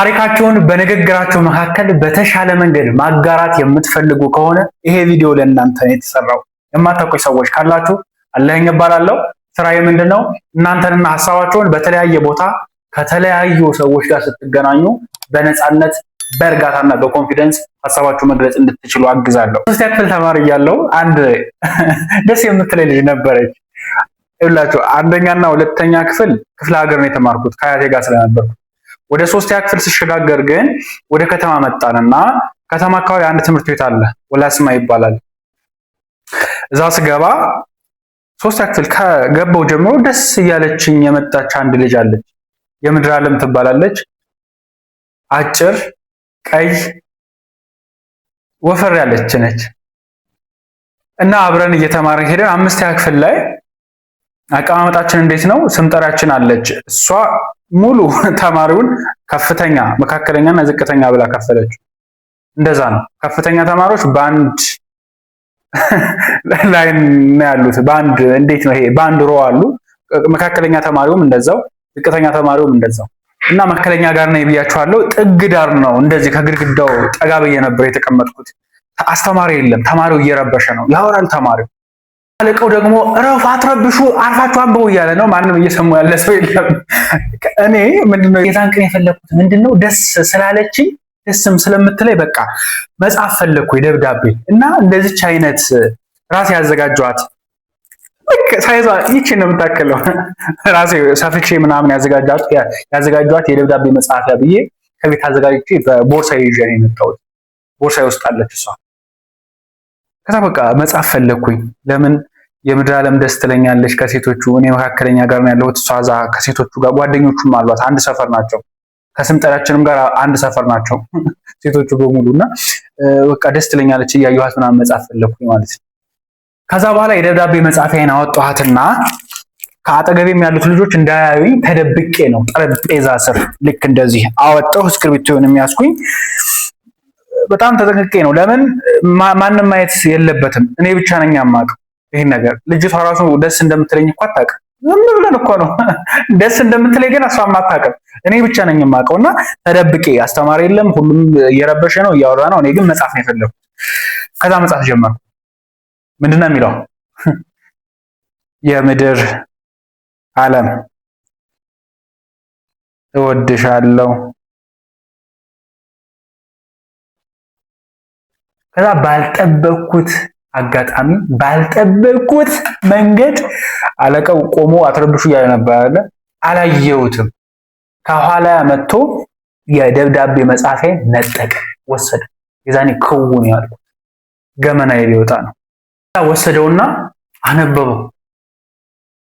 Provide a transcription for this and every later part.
ታሪካቸውን በንግግራቸው መካከል በተሻለ መንገድ ማጋራት የምትፈልጉ ከሆነ ይሄ ቪዲዮ ለእናንተ ነው የተሰራው። የማታውቁኝ ሰዎች ካላችሁ አለኸኝ እባላለሁ። ስራዬ ምንድነው? እናንተንና ሐሳባችሁን በተለያየ ቦታ ከተለያዩ ሰዎች ጋር ስትገናኙ በነፃነት በእርጋታና በኮንፊደንስ ሐሳባችሁ መግለጽ እንድትችሉ አግዛለሁ። ሶስተኛ ክፍል ተማሪ እያለሁ አንድ ደስ የምትለኝ ልጅ ነበረች። ይኸውላችሁ አንደኛና ሁለተኛ ክፍል ክፍለ ሀገር ነው የተማርኩት ከአያቴ ጋር ስለነበርኩ። ወደ ሶስተኛ ክፍል ስሸጋገር ግን ወደ ከተማ መጣንና ከተማ አካባቢ አንድ ትምህርት ቤት አለ፣ ወላስማ ይባላል። እዛ ስገባ ሶስተኛ ክፍል ከገባው ጀምሮ ደስ እያለችኝ የመጣች አንድ ልጅ አለች። የምድር ዓለም ትባላለች። አጭር፣ ቀይ፣ ወፈር ያለች ነች እና አብረን እየተማርን ሄደን አምስተኛ ክፍል ላይ አቀማመጣችን እንዴት ነው? ስምጠራችን አለች። እሷ ሙሉ ተማሪውን ከፍተኛ፣ መካከለኛና ዝቅተኛ ብላ ከፈለችው። እንደዛ ነው። ከፍተኛ ተማሪዎች በአንድ ላይን ነው ያሉት። በአንድ እንዴት ነው ይሄ? በአንድ ሮ አሉ። መካከለኛ ተማሪውም እንደዛው፣ ዝቅተኛ ተማሪውም እንደዛው እና መካከለኛ ጋር ነው ብያችኋለሁ። ጥግ ዳር ነው እንደዚህ ከግድግዳው ጠጋ ብዬ ነበር የተቀመጥኩት። አስተማሪ የለም። ተማሪው እየረበሸ ነው፣ ያወራል ተማሪው። አለቀው ደግሞ እረፍ፣ አትረብሹ፣ አርፋችሁ አንብቡ እያለ ነው። ማንም እየሰሙ ያለ ሰው የለም። እኔ ምንድነው የዛን ቀን የፈለኩት ምንድነው ደስ ስላለችኝ ደስም ስለምትለይ በቃ መጽሐፍ ፈለኩ ደብዳቤ እና እንደዚች አይነት ራሴ ያዘጋጇት ሳይዟ ይቺ ነው የምታከለው ራሴ ሰፍቼ ምናምን ያዘጋጇት የደብዳቤ መጽሐፊያ ብዬ ከቤት አዘጋጅቼ በቦርሳ ይዤ ነው የመጣሁት። ቦርሳ ውስጥ አለች እሷ። ከዛ በቃ መጽሐፍ ፈለኩኝ። ለምን የምድር ዓለም ደስ ትለኛለች ከሴቶቹ፣ እኔ መካከለኛ ጋር ነው ያለሁት። እሷ እዛ ከሴቶቹ ጋር ጓደኞቹም አሏት፣ አንድ ሰፈር ናቸው። ከስምጠራችንም ጋር አንድ ሰፈር ናቸው ሴቶቹ በሙሉና በቃ ደስ ትለኛለች እያየኋት ምናምን መጽሐፍ ፈለኩኝ ማለት ነው። ከዛ በኋላ የደብዳቤ መጽሐፊያን አወጣኋትና ከአጠገቤም ያሉት ልጆች እንዳያዩኝ ተደብቄ ነው ጠረጴዛ ስር ልክ እንደዚህ አወጣሁ። እስክሪብቶን የሚያስኩኝ በጣም ተጠንቅቄ ነው። ለምን ማንም ማየት የለበትም፣ እኔ ብቻ ነኝ የማውቀው ይሄን ነገር። ልጅቷ ራሱ ደስ እንደምትለኝ እኮ አታውቅም። ዝም ብለን እኮ ነው ደስ እንደምትለኝ ግን እሷም አታውቅም። እኔ ብቻ ነኝ የማውቀውና ተደብቄ፣ አስተማሪ የለም፣ ሁሉም እየረበሸ ነው፣ እያወራ ነው። እኔ ግን መጽሐፍ ነው የፈለኩት። ከዛ መጽሐፍ ጀመርኩ። ምንድነው የሚለው? የምድር ዓለም እወድሻለሁ። ከዛ ባልጠበቅኩት አጋጣሚ ባልጠበቅኩት መንገድ አለቃው ቆሞ አትረብሹ እያለ ነበር አይደል? አላየሁትም። ከኋላ መጥቶ የደብዳቤ መጽሐፌን ነጠቀ፣ ወሰደ። የዛኔ ክውን ያልኩት ገመናዬ ሊወጣ ነው። ወሰደውና አነበበው።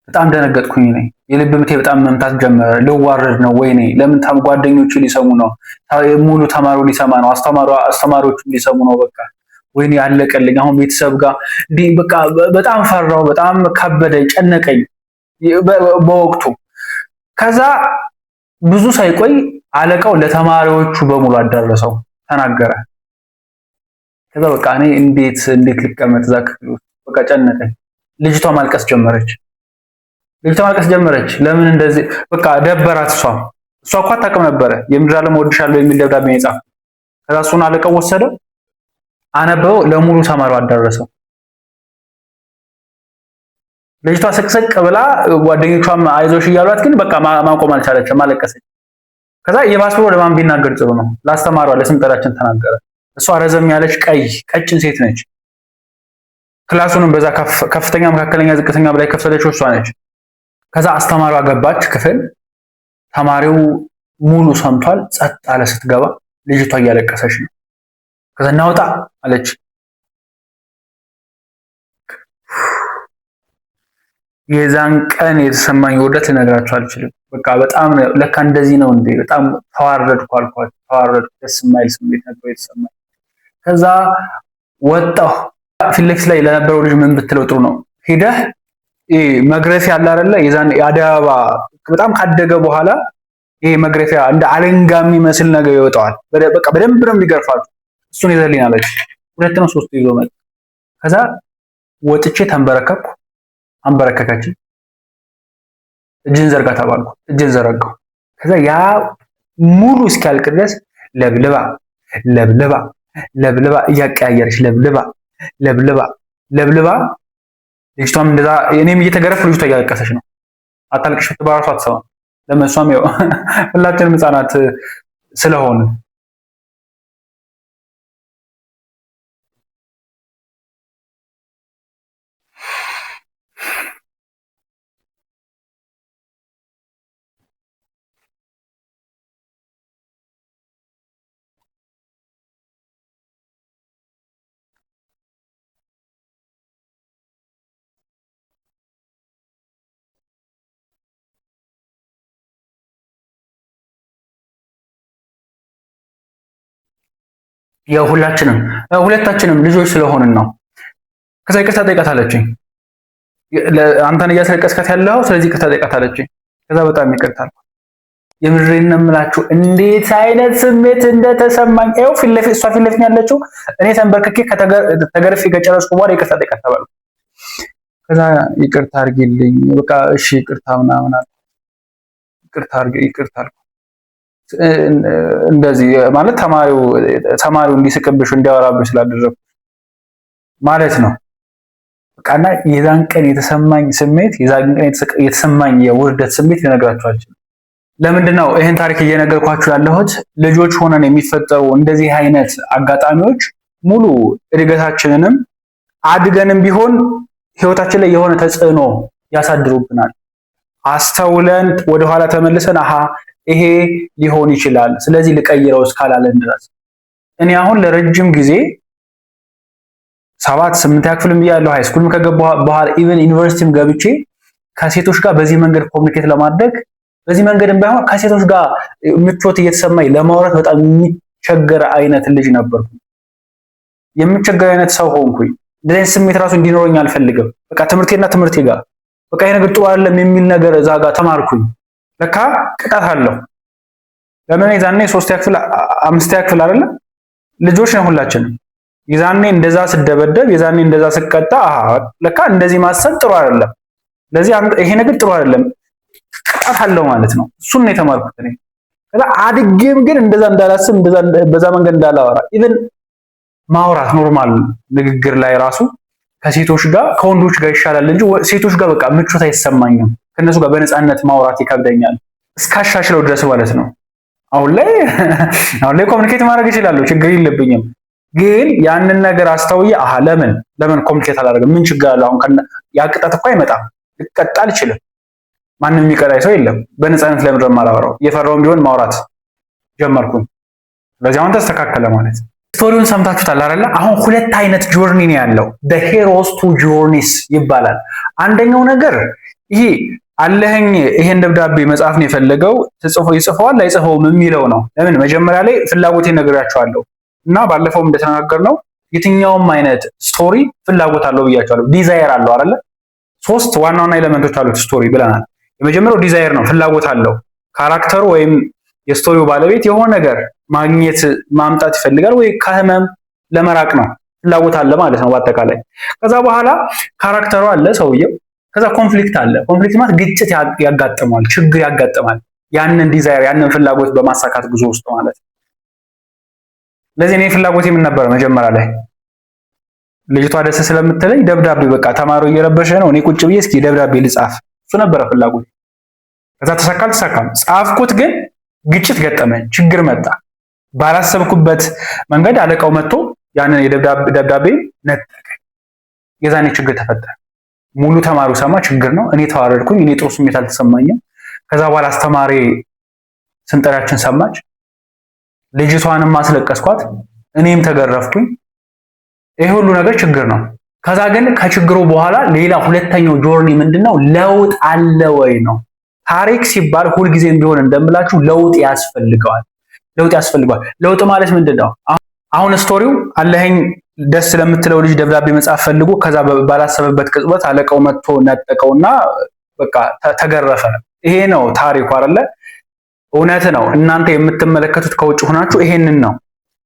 በጣም ደነገጥኩኝ። ነኝ የልብ ምቴ በጣም መምታት ጀመረ። ልዋረድ ነው ወይኔ? ለምን ጓደኞቹ ሊሰሙ ነው? ሙሉ ተማሪው ሊሰማ ነው? አስተማሪዎቹ ሊሰሙ ነው? በቃ ወይኔ አለቀልኝ። አሁን ቤተሰብ ጋር እንዲህ በቃ በጣም ፈራው፣ በጣም ከበደኝ፣ ጨነቀኝ በወቅቱ። ከዛ ብዙ ሳይቆይ አለቃው ለተማሪዎቹ በሙሉ አዳረሰው፣ ተናገረ። ከዛ በቃ እኔ እንዴት ልቀመጥ እዛ ክፍል ውስጥ? በቃ ጨነቀኝ። ልጅቷ ማልቀስ ጀመረች። ለምን እንደዚህ በቃ ደበራት። እሷ እኮ አታውቅም ነበረ የምድር ዓለም እወድሻለሁ የሚል ደብዳቤ የጻፈ። ከዛ እሱን አለቀው ወሰደው፣ አነበበው፣ ለሙሉ ተማሪው አዳረሰው። ልጅቷ ስቅስቅ ብላ ጓደኞቿም አይዞሽ እያሏት ግን በቃ ማቆም አልቻለችም፣ አለቀሰች። ከዛ የባስ ብሎ ለማን ቢናገር ጥሩ ነው? ላስተማሯ ለስምጠራችን ተናገረ። እሷ ረዘም ያለች ቀጭን ሴት ነች። ክላሱንም በዛ ከፍተኛ፣ መካከለኛ፣ ዝቅተኛ ብላ ከፈለችው እሷ ነች። ከዛ አስተማሪዋ ገባች ክፍል። ተማሪው ሙሉ ሰምቷል። ጸጥ አለ። ስትገባ ልጅቷ እያለቀሰች ነው። ከዛ እናውጣ አለች። የዛን ቀን የተሰማኝ ውርደት ልነግራችሁ አልችልም። በቃ በጣም ለካ እንደዚህ ነው እንዴ! በጣም ተዋረድኩ አልኳት። ተዋረድኩ። ደስ የማይል ስሜት ነበር የተሰማኝ። ከዛ ወጣሁ። ፊት ለፊት ላይ ለነበረው ልጅ ምን ብትለው ጥሩ ነው? ሄደህ መግረፊያ አለ አይደለ? የዛን የአደይ አበባ በጣም ካደገ በኋላ ይሄ መግረፊያ እንደ አለንጋ የሚመስል ነገር ይወጣዋል። በቃ በደንብ ነው የሚገርፋችሁ። እሱን ይዘልኝ አለች። 2 ነው 3 ይዞ መጣ። ከዛ ወጥቼ ተንበረከኩ። አንበረከከችኝ። እጅን ዘርጋ ተባልኩ። እጅን ዘረጋው። ከዛ ያ ሙሉ እስኪያልቅ ድረስ ለብልባ ለብልባ ለብልባ እያቀያየረች ለብልባ ለብልባ ለብልባ ልጅቷም እንደዛ እኔም እየተገረፍኩ ልጅቷ እያለቀሰች ነው። አታልቅሽ ብትባራሱ አትሰማም። ለመሷም ያው ሁላችንም ህፃናት ስለሆነ ያው ሁለታችንም ልጆች ስለሆንን ነው። ከዛ ይቅርታ ጠይቃት አለችኝ። አንተን እያስለቀስካት ያለው ስለዚህ ይቅርታ ጠይቃት አለችኝ። ከዛ በጣም ይቅርታ አልኩ። የምድሬን ነው የምላችሁ እንዴት አይነት ስሜት እንደተሰማኝ። ይኸው እሷ ፊት ለፊት ያለችው እኔ ተንበርክኬ ተገርፌ ከጨረስኩ በኋላ ይቅርታ ጠይቃት ተባልኩ። ከዛ ይቅርታ አድርጊልኝ በቃ እሺ ይቅርታ ምናምን አለ። ይቅርታ አልኩ። እንደዚህ ማለት ተማሪው እንዲስቅብሽ እንዲያወራብሽ ስላደረኩ ማለት ነው። በቃና የዛን ቀን የተሰማኝ ስሜት የተሰማኝ የውርደት ስሜት ልነግራችሁ አልችልም። ለምንድን ነው ይህን ታሪክ እየነገርኳችሁ ያለሁት? ልጆች ሆነን የሚፈጠሩ እንደዚህ አይነት አጋጣሚዎች ሙሉ እድገታችንንም አድገንም ቢሆን ህይወታችን ላይ የሆነ ተጽዕኖ ያሳድሩብናል። አስተውለን ወደኋላ ተመልሰን አሃ ይሄ ሊሆን ይችላል ስለዚህ ልቀይረው እስካላለን ድረስ እኔ አሁን ለረጅም ጊዜ 7-8 ክፍልም እያለሁ ሃይ ስኩልም ከገባሁ በኋላ ኢቭን ዩኒቨርሲቲም ገብቼ ከሴቶች ጋር በዚህ መንገድ ኮሚኒኬት ለማድረግ በዚህ መንገድም ባይሆን ከሴቶች ጋር ምቾት እየተሰማኝ ለማውራት በጣም የሚቸገር አይነት ልጅ ነበርኩ። የሚቸገር አይነት ሰው ሆንኩኝ። እንደዚህ ስሜት ራሱ እንዲኖረኝ አልፈልግም። በቃ ትምህርቴ ጋር በቃ ይሄ ነገር ጥሩ አይደለም የሚል ነገር እዛ ጋር ተማርኩኝ። ለካ ቅጣት አለው። ለምን የዛኔ 3ኛ ክፍል 5ኛ ክፍል አይደለ ልጆች ነው ሁላችንም። የዛኔ እንደዛ ስደበደብ የዛኔ እንደዛ ስቀጣ ለካ እንደዚህ ማሰብ ጥሩ አይደለም። ለዚህ ይሄ ነገር ጥሩ አይደለም ቅጣት አለው ማለት ነው። እሱን ነው የተማርኩት እኔ። ከዛ አድጌም ግን እንደዛ እንዳላስብ በዛ መንገድ እንዳላወራ ኢቭን ማውራት ኖርማል ንግግር ላይ ራሱ ከሴቶች ጋር ከወንዶች ጋር ይሻላል እንጂ ሴቶች ጋር በቃ ምቾት አይሰማኝም። ከነሱ ጋር በነፃነት ማውራት ይከብደኛል እስካሻሽለው ድረስ ማለት ነው። አሁን ላይ ኮሚኒኬት ማድረግ እችላለሁ፣ ችግር የለብኝም። ግን ያንን ነገር አስተውዬ ለምን ኮሚኒኬት አላደርግም? ምን ችግር አለው? አሁን ያ ቅጣት እኮ አይመጣም፣ ልቀጣ አልችልም። ማንም የሚቀጣኝ ሰው የለም። በነፃነት ለምን ማላወራው? እየፈራውም ቢሆን ማውራት ጀመርኩኝ። ስለዚህ አሁን ተስተካከለ ማለት ነው። ስቶሪውን ሰምታችሁታል አይደለ? አሁን ሁለት አይነት ጆርኒ ነው ያለው። the heroes two journeys ይባላል። አንደኛው ነገር ይሄ አለህኝ ይሄን ደብዳቤ መጽሐፍ ነው የፈለገው ይጽፈዋል አይጽፈውም የሚለው ነው። ለምን መጀመሪያ ላይ ፍላጎቴን ነግራችኋለሁ እና ባለፈው እንደተናገርነው የትኛውም አይነት ስቶሪ ፍላጎት አለው ብያችኋለሁ። ዲዛየር አለው አይደለ? 3 ዋና ኤሌመንቶች አሉት ስቶሪ ብለናል። የመጀመሪያው ዲዛየር ነው፣ ፍላጎት አለው። ካራክተሩ ወይም የስቶሪው ባለቤት የሆነ ነገር ማምጣት ይፈልጋል ወይ ከህመም ለመራቅ ነው፣ ፍላጎት አለ ማለት ነው በአጠቃላይ። ከዛ በኋላ ካራክተሩ አለ ሰውየው። ከዛ ኮንፍሊክት አለ። ኮንፍሊክት ማለት ግጭት ያጋጥማል፣ ችግር ያጋጥማል። ያንን ዲዛየር ያንን ፍላጎት በማሳካት ጉዞ ውስጥ ማለት ነው። ለዚህ እኔ ፍላጎቴ ምን ነበር መጀመሪያ ላይ ልጅቷ ደስ ስለምትለኝ ደብዳቤ በቃ ተማሪው እየረበሸ ነው እኔ ቁጭ ብዬ እስኪ ደብዳቤ ልጻፍ፣ እሱ ነበረ ፍላጎቴ። ከዛ ተሳካም ጻፍኩት፣ ግን ግጭት ገጠመኝ፣ ችግር መጣ። ባላሰብኩበት መንገድ አለቃው መጥቶ ያንን የደብዳቤ ነጠቀኝ። የዛኔ ችግር ተፈጠረ። ሙሉ ተማሪው ሰማ፣ ችግር ነው። እኔ ተዋረድኩኝ። እኔ ጥሩ ስሜት አልተሰማኝም። ከዛ በኋላ አስተማሪ ስንጠራችን ሰማች። ልጅቷንም ማስለቀስኳት፣ እኔም ተገረፍኩኝ። ይሄ ሁሉ ነገር ችግር ነው። ከዛ ግን ከችግሩ በኋላ ሌላ ሁለተኛው ጆርኒ ምንድነው? ለውጥ አለ ወይ ነው። ታሪክ ሲባል ሁልጊዜም ቢሆን እንደምላችሁ ለውጥ ያስፈልገዋል። ለውጥ ማለት ምንድነው? አሁን ስቶሪው አለኸኝ ደስ ስለምትለው ልጅ ደብዳቤ መጻፍ ፈልጎ ከዛ ባላሰበበት ቅጽበት አለቃው መጥቶ ነጠቀውና በቃ ተገረፈ። ይሄ ነው ታሪኩ አይደለ? እውነት ነው። እናንተ የምትመለከቱት ከውጭ ሆናችሁ ይሄንን ነው።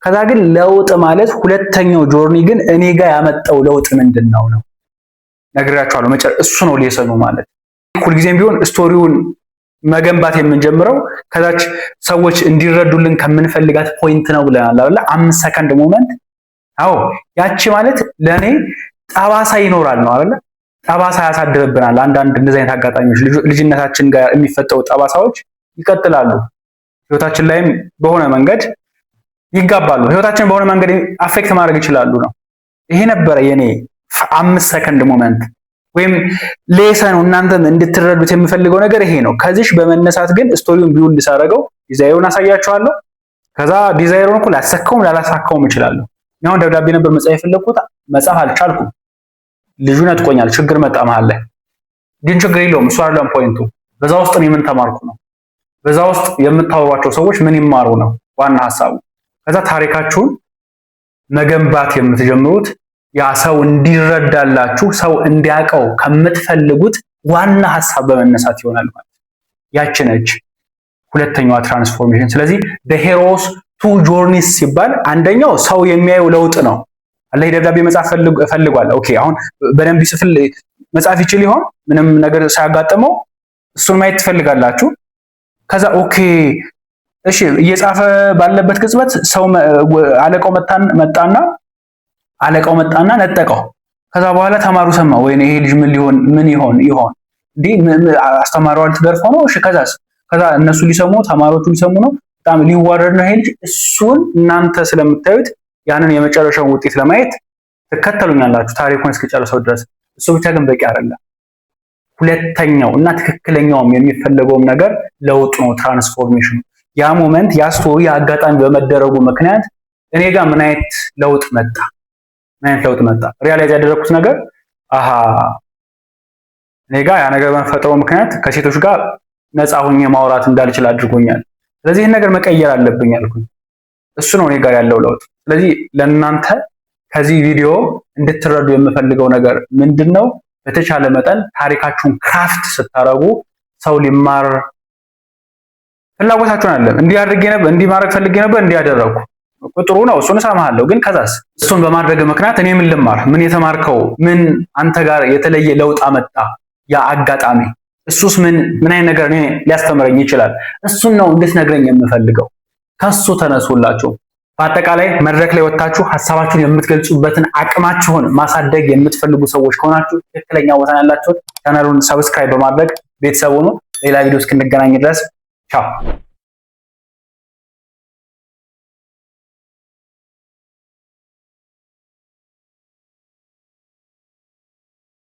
ከዛ ግን ለውጥ ማለት ሁለተኛው ጆርኒ ግን እኔ ጋር ያመጣው ለውጥ ምንድነው ነው ነግራችኋለሁ። እሱ ነው ሌሰኑ ማለት። ሁልጊዜም ቢሆን ስቶሪውን መገንባት የምንጀምረው ከዛች ሰዎች እንዲረዱልን ከምንፈልጋት ፖይንት ነው ብለናል አይደል? 5 ሰከንድ ሞመንት። አዎ ያቺ ማለት ለኔ ጠባሳ ይኖራል ነው አይደል? ጠባሳ ያሳድርብናል። አንዳንድ እንደዚህ አይነት አጋጣሚዎች ልጅነታችን ጋር የሚፈጠሩ ጠባሳዎች ይቀጥላሉ፣ ህይወታችን ላይም በሆነ መንገድ ይጋባሉ፣ ህይወታችን በሆነ መንገድ አፌክት ማድረግ ይችላሉ ነው። ይሄ ነበረ የኔ 5 ሰከንድ ሞመንት ወይም ሌሰኑ እናንተም እንድትረዱት የምፈልገው ነገር ይሄ ነው። ከዚህ በመነሳት ግን ስቶሪውን ቢውልድ ሳደርገው ዲዛይሩን አሳያችኋለሁ። ከዛ ዲዛይሩን እኮ ላሳካውም ላላሳካውም እችላለሁ። ያው ደብዳቤ ነበር መጻፍ የፈለኩት መጻፍ አልቻልኩም። ልጁ ነጥቆኛል፣ ችግር መጣ መሀል ላይ። ግን ችግር የለውም፣ እሱ አይደለም ፖይንቱ። በዛ ውስጥ እኔ ምን ተማርኩ ነው፣ በዛ ውስጥ የምታወሯቸው ሰዎች ምን ይማሩ ነው ዋና ሐሳቡ። ከዛ ታሪካችሁን መገንባት የምትጀምሩት ያ ሰው እንዲረዳላችሁ ሰው እንዲያውቀው ከምትፈልጉት ዋና ሐሳብ በመነሳት ይሆናል ማለት ያቺ ነች ሁለተኛዋ ትራንስፎርሜሽን። ስለዚህ the heroes two journeys ሲባል አንደኛው ሰው የሚያየው ለውጥ ነው። አለ ደብዳቤ መጻፍ ፈልጓል። ኦኬ አሁን በደንብ ይጽፍል መጻፍ ይችል ይሆን ምንም ነገር ሳያጋጥመው እሱን ማየት ትፈልጋላችሁ። ከዛ ኦኬ እሺ እየጻፈ ባለበት ቅጽበት ሰው አለቃው መጣና ነጠቀው። ከዛ በኋላ ተማሩ ሰማ፣ ወይኔ ይሄ ልጅ ምን ይሆን እንዴ አስተማሪው አልተገርፎ ነው። እሺ ከዛ እነሱ ሊሰሙ ተማሪዎቹ ሊሰሙ ነው፣ በጣም ሊዋረድ ነው ይሄ ልጅ። እሱን እናንተ ስለምታዩት ያንን የመጨረሻውን ውጤት ለማየት ትከተሉኛላችሁ ታሪኩን እስከጨረሰው ድረስ። እሱ ብቻ ግን በቂ አይደለም። ሁለተኛው እና ትክክለኛውም የሚፈለገውም ነገር ለውጥ ነው፣ ትራንስፎርሜሽኑ። ያ ሞመንት ያ ስቶሪ አጋጣሚ በመደረጉ ምክንያት እኔ ጋር ምን አይነት ለውጥ መጣ ሪያላይዝ ያደረኩት ነገር እኔ ጋር ያ ነገር በመፈጠሩ ምክንያት ከሴቶች ጋር ነፃ ሆኜ ማውራት እንዳልችል አድርጎኛል። ስለዚህ ይህን ነገር መቀየር አለብኝ አልኩኝ። እሱ ነው እኔ ጋር ያለው ለውጥ። ስለዚህ ለእናንተ ከዚህ ቪዲዮ እንድትረዱ የምፈልገው ነገር ምንድነው? በተቻለ መጠን ታሪካችሁን ክራፍት ስታረጉ ሰው ሊማር ፍላጎታችሁን አለ እንዲህ ማድረግ ፈልጌ ነበር እንዲያደረኩ ጥሩ ነው፣ እሱን እሰማሃለሁ። ግን ከዛስ እሱን በማድረግ ምክንያት እኔ ምን ልማር? ምን የተማርከው ምን አንተ ጋር የተለየ ለውጥ አመጣ ያ አጋጣሚ? እሱስ ምን አይነት ነገር እኔ ሊያስተምረኝ ይችላል? እሱን ነው እንድትነግረኝ የምፈልገው። ከሱ ተነሱላችሁ። በአጠቃላይ መድረክ ላይ ወጣችሁ ሐሳባችሁን የምትገልጹበትን አቅማችሁን ማሳደግ የምትፈልጉ ሰዎች ከሆናችሁ ትክክለኛ ቦታ ያላችሁ ቻናሉን ሰብስክራይብ በማድረግ ቤተሰቡ ነው። ሌላ ቪዲዮ እስክንገናኝ ድረስ ቻው።